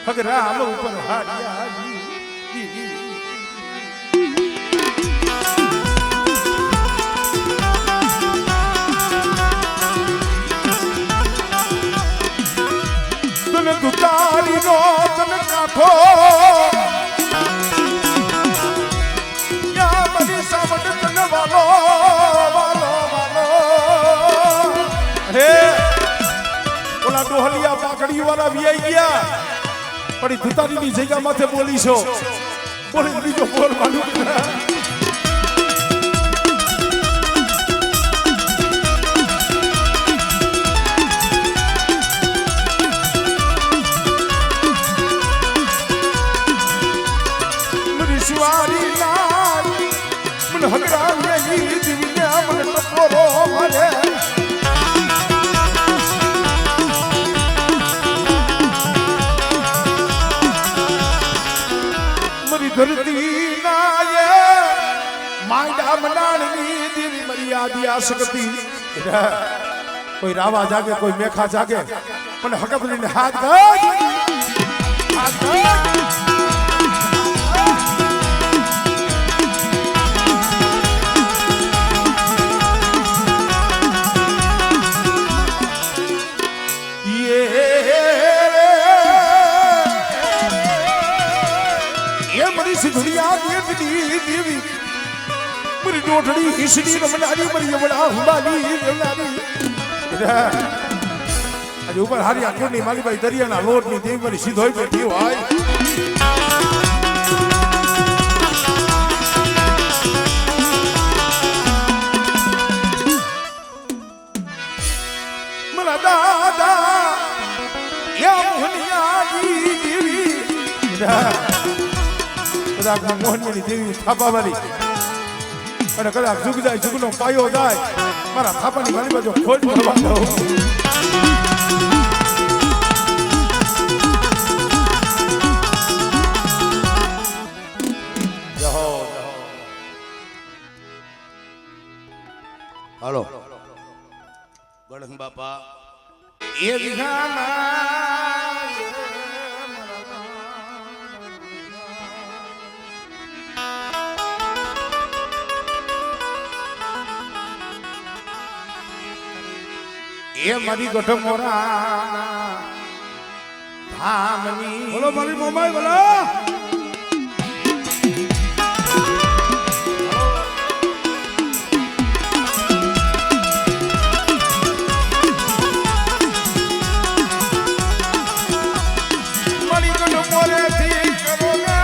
હગરામ ઉપર હાડિયા તને દુતારી નો તને કાઠો યા બની સાવડ તને વાલો વાલો વાલો હે ઓલા ડોહલિયા પાકડી વાળા વીઆઈ ગયા પણ દુતારી ની જગ્યા માથે બોલી છો બોલી બીજો બોલ માલું શિવારી લાલ મને હગરામ ની દિવ્યા મને ટપોરો મારે મરી ધરતી નાય માયડા મનાણની દેવી મરી આદિ આશક્તિ કોઈ રાવા જાગે કોઈ મેખા જાગે મને હકબલીને હાથ ગાજ હાથ ગાજ दुनिया देवी देवी मेरी डोठड़ी इसड़ी रमनारी मरी यमड़ा हुंबाली रमनारी आज ऊपर हारी आंखों नहीं माली भाई दरिया ना लोट नहीं देवी मरी सीधोई बैठी हो आए मरा दादा या मोहनिया देवी કદાચ મોહનની દેવી થાપા વાળી અને કદાચ જુગ જાય જુગનો પાયો જાય મારા થાપાની મારી બાજુ ખોટ કરવા દઉં હાલો ગણંગ બાપા એ વિહામાં એ મારી ગઢ મોરા ધામની બોલો મારી મોમાઈ બોલો મારી ગઢ મોરે થી કરો ને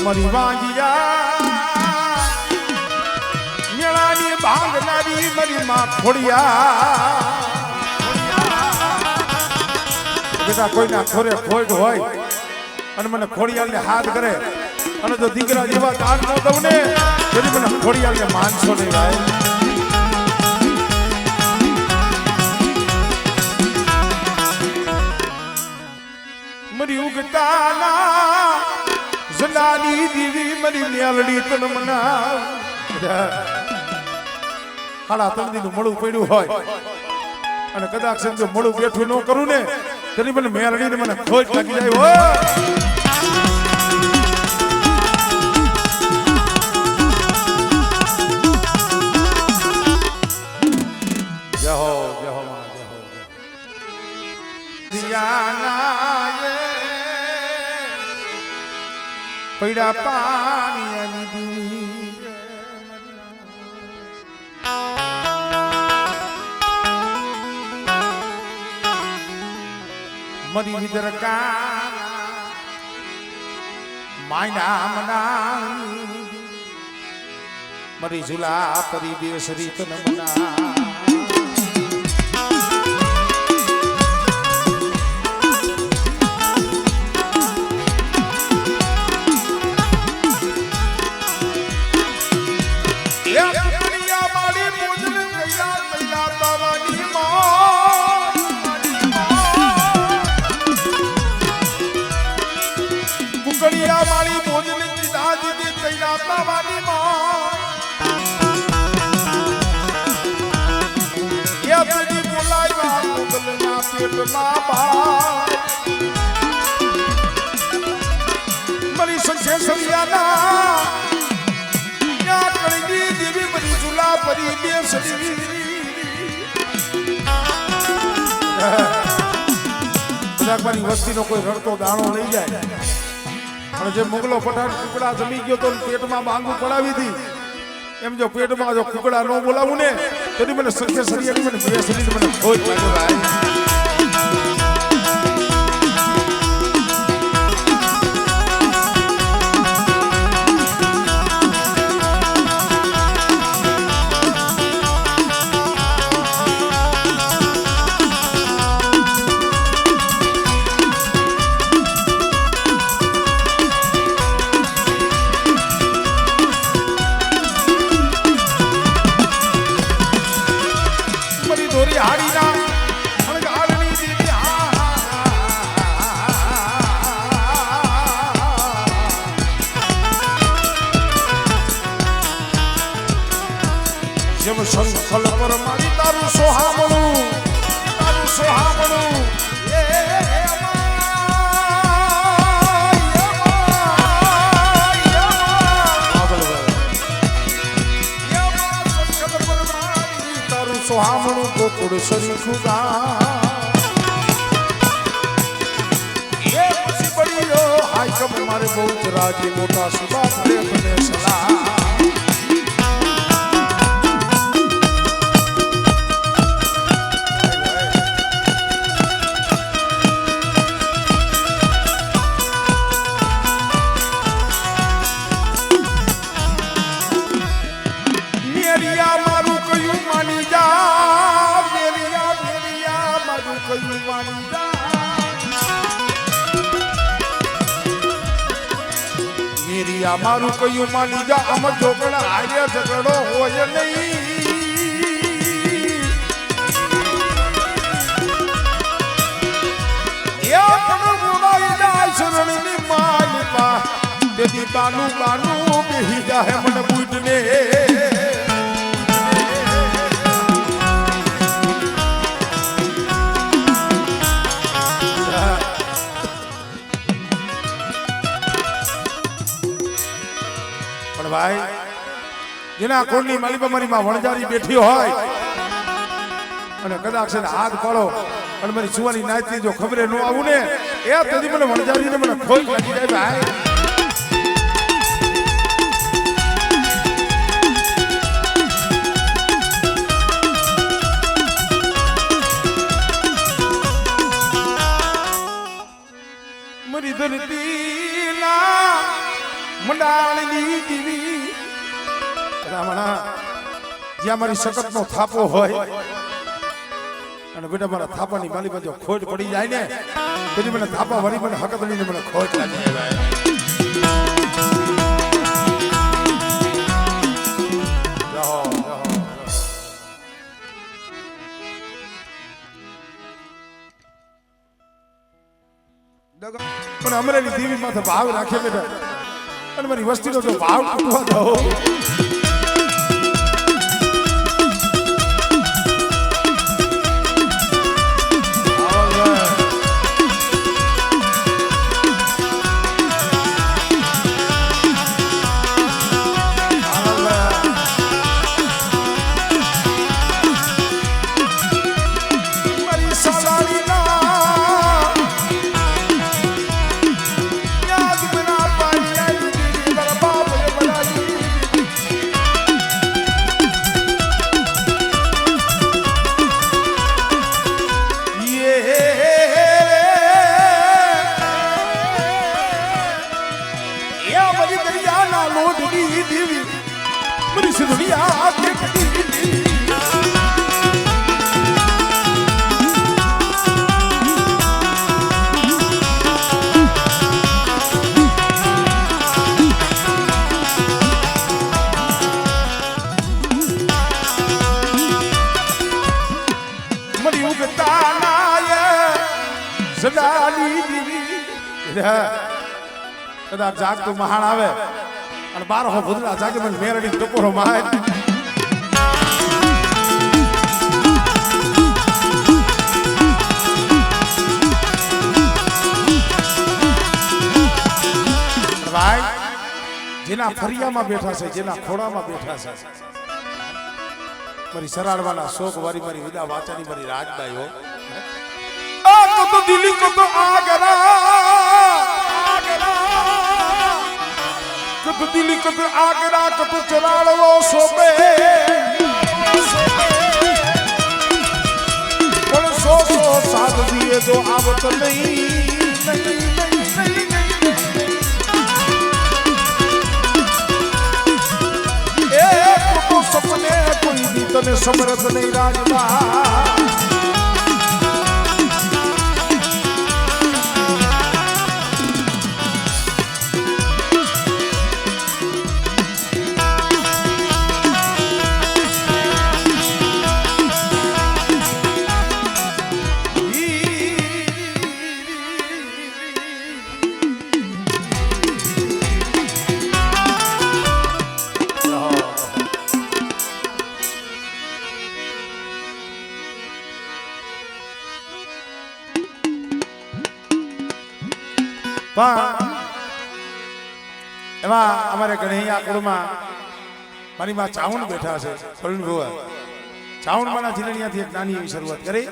મરી વાંજિયા મેળાની ભાંગનારી મરી માં ખોડિયા બેટા કોઈના ખોરે ખોટ હોય અને મને ખોડિયાલને હાથ કરે અને જો દીકરા જેવા દાન ન દઉં ને તેથી મને ખોડિયાલને માનશો નહીં ભાઈ મરી ઉગતાના જલાલી દેવી મરી ન્યાલડી તન મનાવ હાડા તંદીનું મળું પડ્યું હોય અને કદાચ જો મળું બેઠું ન કરું ને તેની મને મેલડીને મને ખોટ લાગી જાય હો જય હો જય હો માં જય હો દિયાના પૈડા પાણી મરી વિદર કા માયના મના મરી ઝુલા પરી દેશ રીત નમના રાતના વાડીમાં એ તેજી બોલાવ્યા મુગલના પેટમાં બાર મરી સંશે સરિયાના યા કળગી દેવી મરી ઝુલા પરી બેસડી બધાકવાની વસ્તીનો કોઈ રડતો દાણો લઈ જાય અને જે મુગલો પઠાણ કુકડા જમી ગયો તો પેટમાં બાંગું પડાવી હતી એમ જો પેટમાં જો કુકડા ન બોલાવું ને તેથી મને સંખ્યા સરિયાની મને બે શરીર મને ખોજ લાગે ભાઈ સંખલ પર મારી તારું સોહામણું સોહામણું ગોકુળ શરીખું એ પછી પડી ગયો હાય કબ મારે બહુ રાજી મોટા સુબા પડે મને સલાહ મારું કયું માની જા અમ ઝોકડા આર્ય ઝઘડો હોય નહીં શરણની માલિકા દેદી બાનું બાનું બેહી જાહે મને બુટને ભાઈ જેના કોણની માલિકા મારી માં વણજારી બેઠી હોય અને કદાચ છે હાથ પાડો અને મારી સુવાની નાચી જો ખબરે ન આવું ને એ તેથી મને વણજારીને મને ખોઈ લાગી જાય ભાઈ મરી ધરતીના મંડાળની દીવી રામણા જ્યાં મારી સકતનો થાપો હોય અને બેટા મારા થાપાની માલી બાજુ ખોટ પડી જાય ને પછી મને થાપા વળી મને હકતડીને મને ખોટ લાગી જાય પણ અમરેલી દેવી માથે ભાવ રાખે બેટા અને મારી વસ્તીનો જો ભાવ તૂટવા દો કદાચ જાગતું મહાણ આવે અને 12 ભૂતરા જાગે મને મેરડી ટકોરો માર ભાઈ જેના ફરિયામાં બેઠા છે જેના ખોડામાં બેઠા છે મારી સરાડવાના શોક વારી મારી વિદા વાચાની મારી રાજબાઈઓ આ તો દિલ્હી કો તો આગરા કત દિલ્હી કો તો આગરા કત ચરાડવો સોબે પણ સો સાથ દિએ તો આવત નહીં સપને કોઈ દી તને સમરથ નહીં રાજબા એમાં અમારે કન્હૈયા કુળમાં મારી માં ચાવણ બેઠા છે પ્રવીણ ભુવા ચાવણમાંના જીલણિયાથી એક નાની એવી શરૂઆત કરી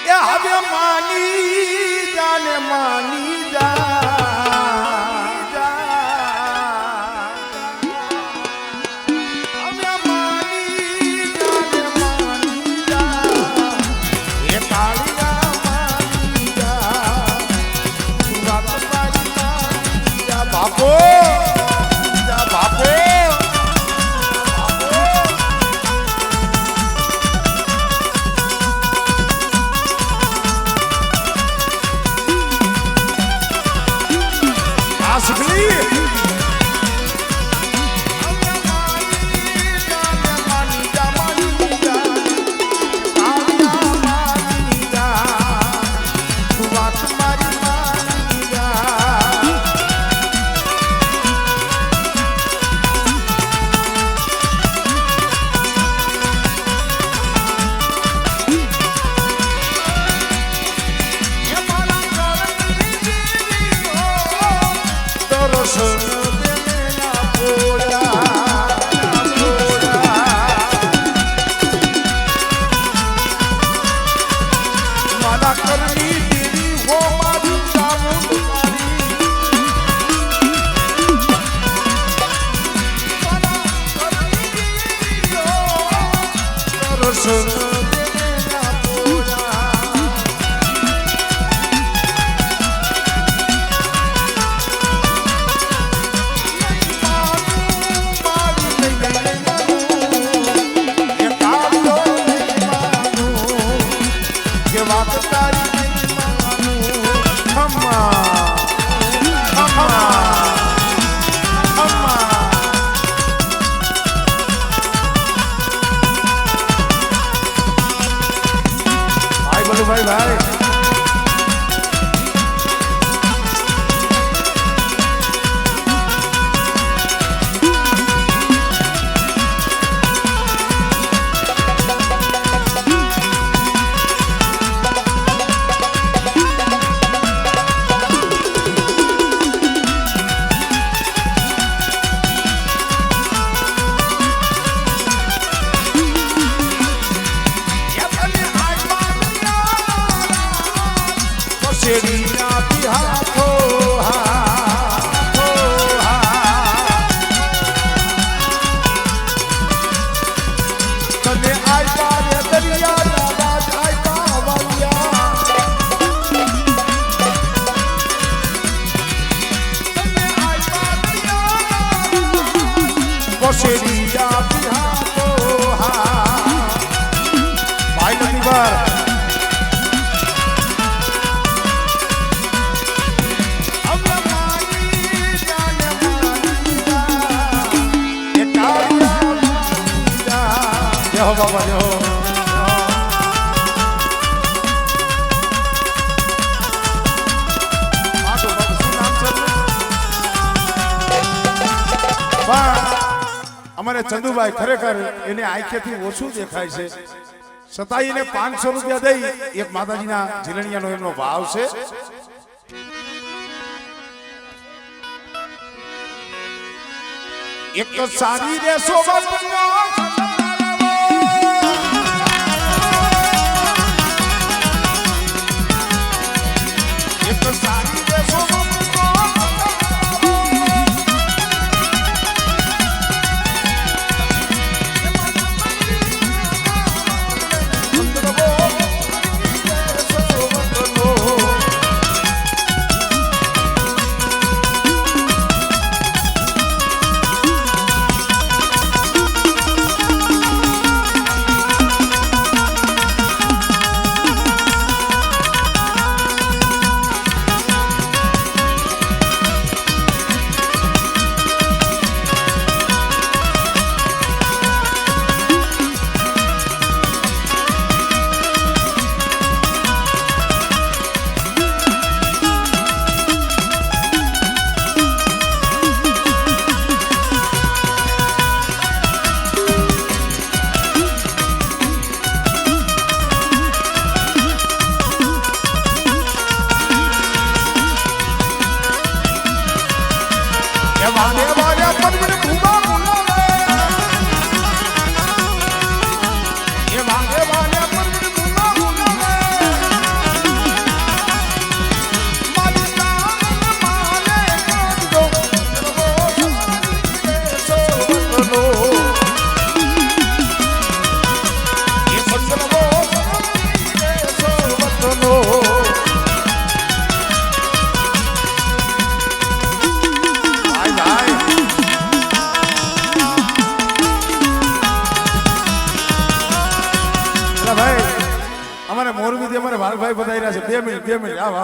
એ હવે માની જાને માની જા પણ અમારે ચંદુભાઈ ખરેખર એને આંખેથી ઓછું દેખાય છે છતાંય એને 500 રૂપિયા દઈ એક માતાજીના ઝીલણિયાનો એમનો ભાવ છે. એક સારી રે સોબતનો એક સારી રે સોબતનો મોરબીથી અમારે વાલભાઈ બધાઈ રહ્યા છે 2 મિનિટ આવ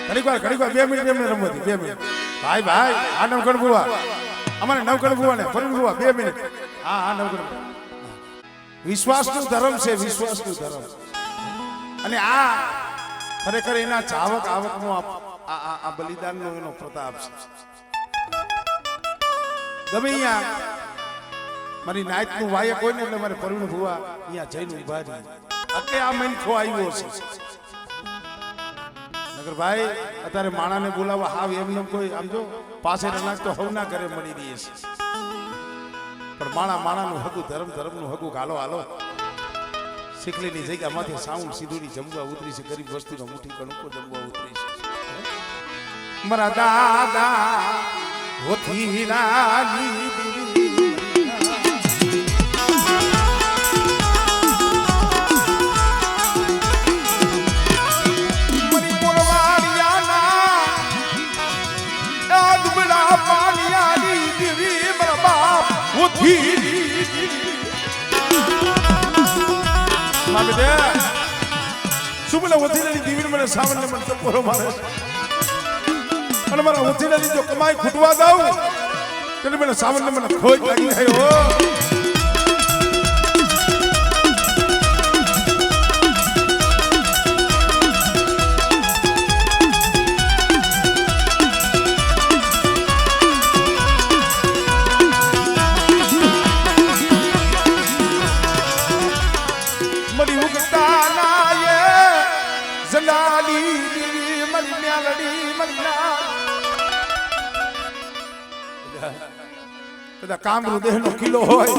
ઘડીક વાર 2 મિનિટ એમને રમવા 2 મિનિટ ભાઈ આ નવકણ બુવા અમારે નવકણ બુવા ને ફરીન બુવા 2 મિનિટ હા નવકણ વિશ્વાસનું ધર્મ છે વિશ્વાસનું ધર્મ અને આ ખરેખર એના ચાવક આવકનો આ બલિદાનનો એનો પ્રતાપ છે. ગમે અહીંયા મારી નાયતનું વાયક હોય ને એટલે મારે પરવીણ બુવા અહીંયા જઈને ઉભા રહી એટલે આ મનખો આવ્યો છે. નગર ભાઈ અત્યારે માણાને બોલાવવા હાવ એમને કોઈ આમ જો પાસે નાખ તો હવના ઘરે મળી રહી છે પણ માણાનું હગું ધર્મનું હગું હાલો શીખલીની જગ્યામાંથી સાઉન્ડ સીધુની જમવા ઉતરી છે ગરીબ વસ્તીનો મુઠ્ઠી કણકો જમવા ઉતરી છે. મારા દાદા હોથી રાની સુબલા વથીલાની દીવીને મને સાવનને મને ચપોરો મારે અને મારા વથીલાની જો કમાઈ ખૂટવા દઉં એટલે મને સાવનને મને ખોજ લાગી ગયો. કામરૂ દેહનો કિલ્લો હોય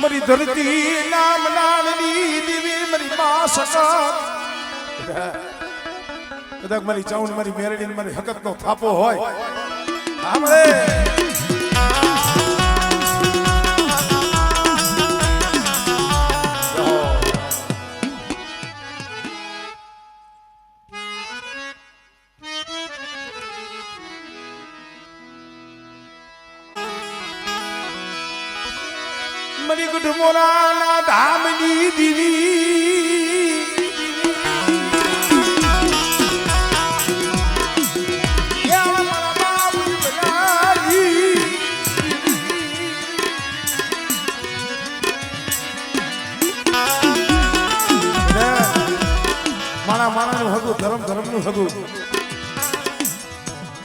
મારી ધરતી નામ નાળની દેવી મારી મા સકત કદાચ મારી ચાઉન મારી મેરડી મારી હકતનો થાપો હોય સાંભળે મરી ગુડ મોરાના ધામની દીવી માણા હગું ધર્મ ધર્મનું હગું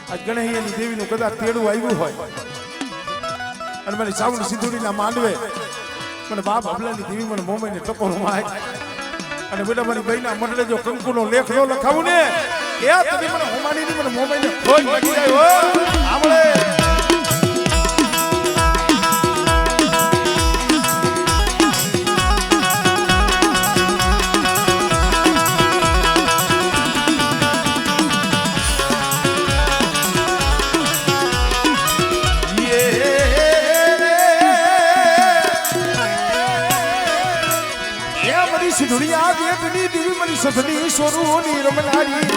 આજ ગણેશની દેવીનું કદાચ તેડું આવ્યું હોય અને મારી ચાવડી સિંધુડીના માંડવે મને બાપ હબલાની દેવી મને મોમાઈને ટકોરો માય અને બેટા મારી બહેના મંડળે જો કંકુનો લેખ નો લખાવું ને એ તમે મને હોમાની મને મોમાઈને ખોજ લાગી જાય હો આમળે સિંધુડિયા દેવની દેવી મારી સધની સ્વરૂપની રમનારી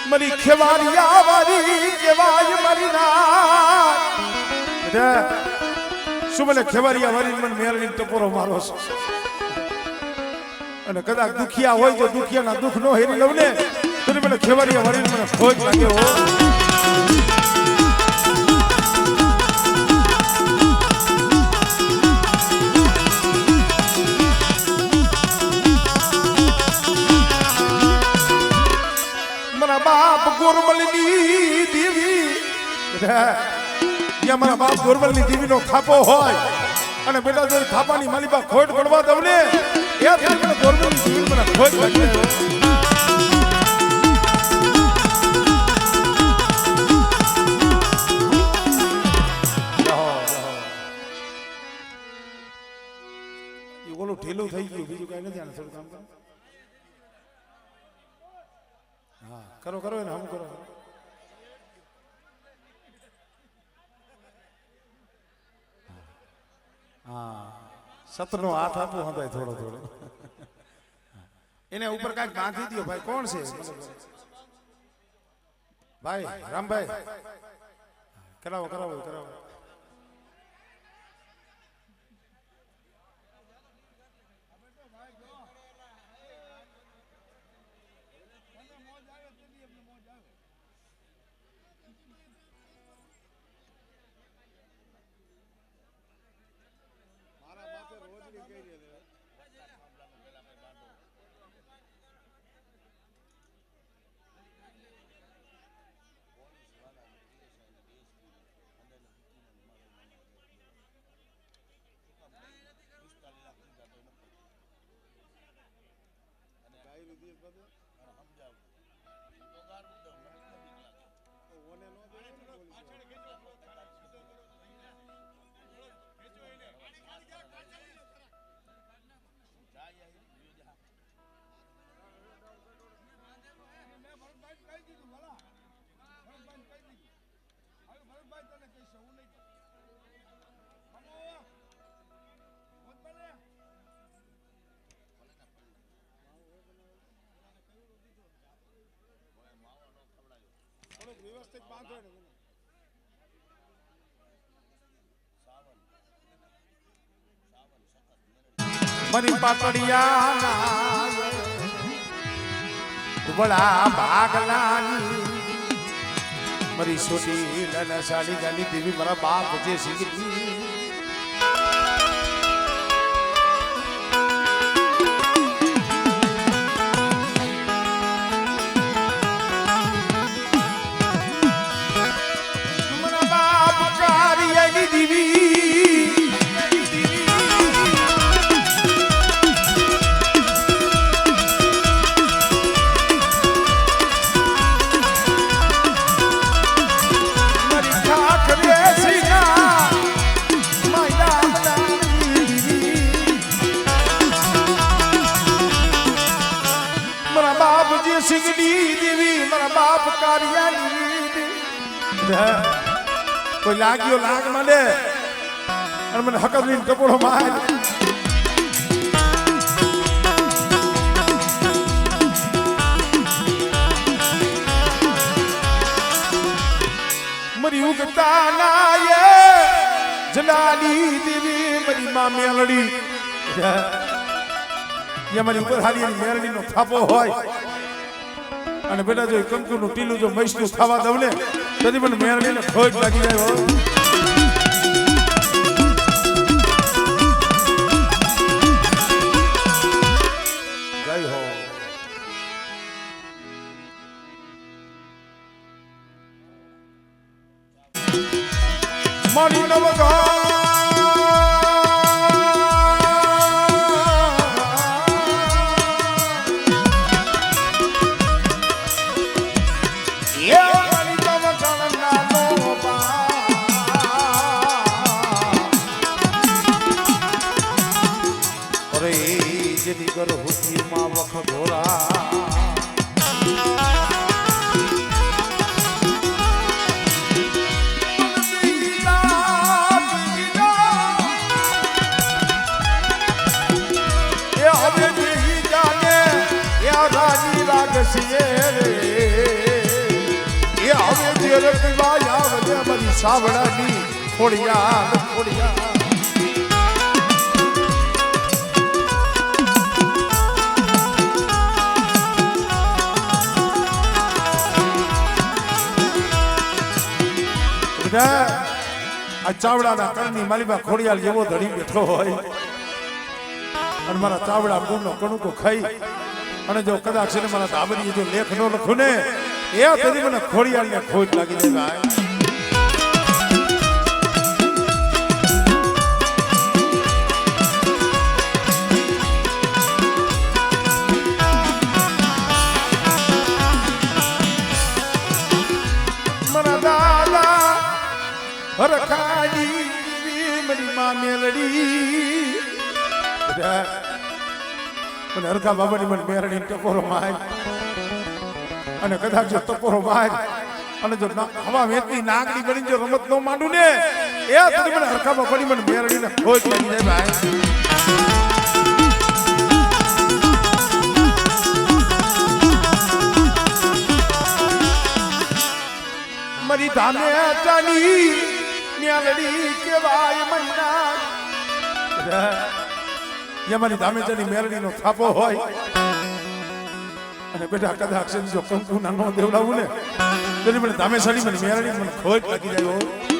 મારી ખેવારિયા વારી કેવાય મારી ના શું મને ખેવારિયા વારી મને મેળવી ટપોરો મારો છે અને કદાચ દુખિયા હોય તો દુખિયાના દુઃખ નો હેરી લઉં ને તો મને ખેવારિયા વારી મને ખોજ લાગે હો બાપ ગોરમલની દેવી યા મારા બાપ ગોરમલની દેવીનો થાપો હોય અને બેટા જો થાપાની માલિબા ખોટ પડવા દઉં ને એ મને ગોરમલની દેવી મને ખોટ લાગે એ ઓલું ઢીલું થઈ ગયું બીજું કઈ નથી આને થોડું કામ કરો હા કરો કરો એને હમ કરો હા સતનો હાથ આપો હંધાય થોડો થોડો એને ઉપર કાંઈક બાંધી દો ભાઈ કોણ છે ભાઈ રામભાઈ કરાવો કરાવો કરાવો વ્યવસ્થિત બાંધો ને મારી પાટડિયા બળા ભાગલાની મારી સોટી લના સાડી ગાલી દેવી મારા બાપ જે શીખી કોઈ લાગ્યો લાગ મને અને મને હકરની કપડો માર મરી ઉગતા નાયે જલાલી દેવી મરી માં મેલડી યા મારી ઉપર હારી મેલડી નો થાપો હોય અને બેટા જો કંકુનું ટીલું જો મૈસનું ખાવા દઉં ને તેથી મને મેળવીને ખોજ લાગી જાય રે જેની કર હુતીમાં વખ ઘોરા રાજી લાગશે રે એ હવે જે રખવા આવે મારી સાવડાની ખોડિયા ખોડિયા આ ચાવડાના કણની માલીમાં ખોડિયાલ જેવો ધણી બેઠો હોય અને મારા ચાવડા ગુણનો કણુકો ખાઈ અને જો કદાચ છે ને મારા ધાબરી જો લેખ નો લખું ને એ તેથી મને ખોડિયાલને ખોટ લાગી જાય ભાઈ મારા દાદા હરખાની મારી માં મેલડી અને હરખા બાબાની મને મેરડી ટકોરો માય અને કદાચ જો ટકોરો માય અને જો હવા વેચની નાગડી બની જો રમત નો માંડું ને એ સુધી મને હરખા બાબાની મને મેરડીને ખોટ લાગી જાય ભાઈ મારી ધાને ચાલી મેરડી કેવાય મન્ના યમાની ધામેચાની મેરડીનો થાપો હોય અને બેટા કદાચ જો કંકુના નો દેવડાવું ને તેની મને ધામેચાની મને મેરડી મને ખોટ લાગી જાય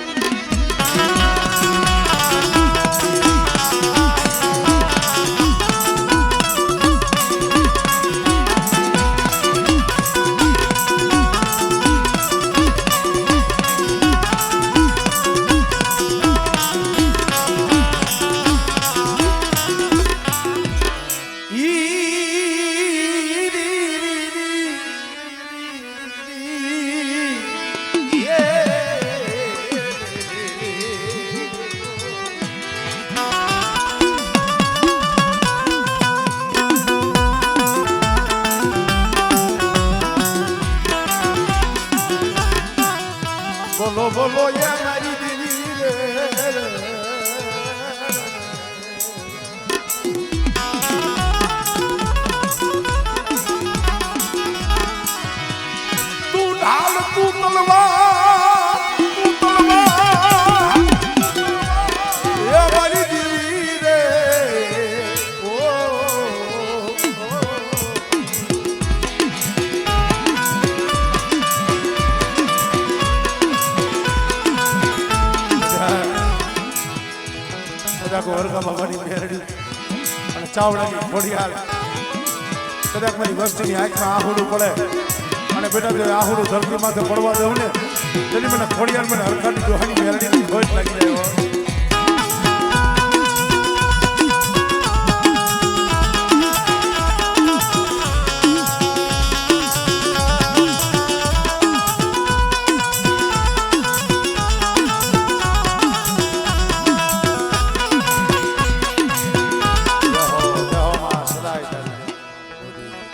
બોલો બોલો યા મારી દીદી રે તું ઢાલ તું તલવાર યા મારી દીદી રે હરખા બાબાની મેરડી અને ચાવડાની ખોડિયાલ કદાચ મારી વસ્તીની આંખમાં આહુડું પડે અને બેટા જો આહુડું ધરતી માથે પડવા દઉં ને તેની મને ખોડિયાલ મને હરખાની દોહાની મેરડીની ખોટ લાગી જાય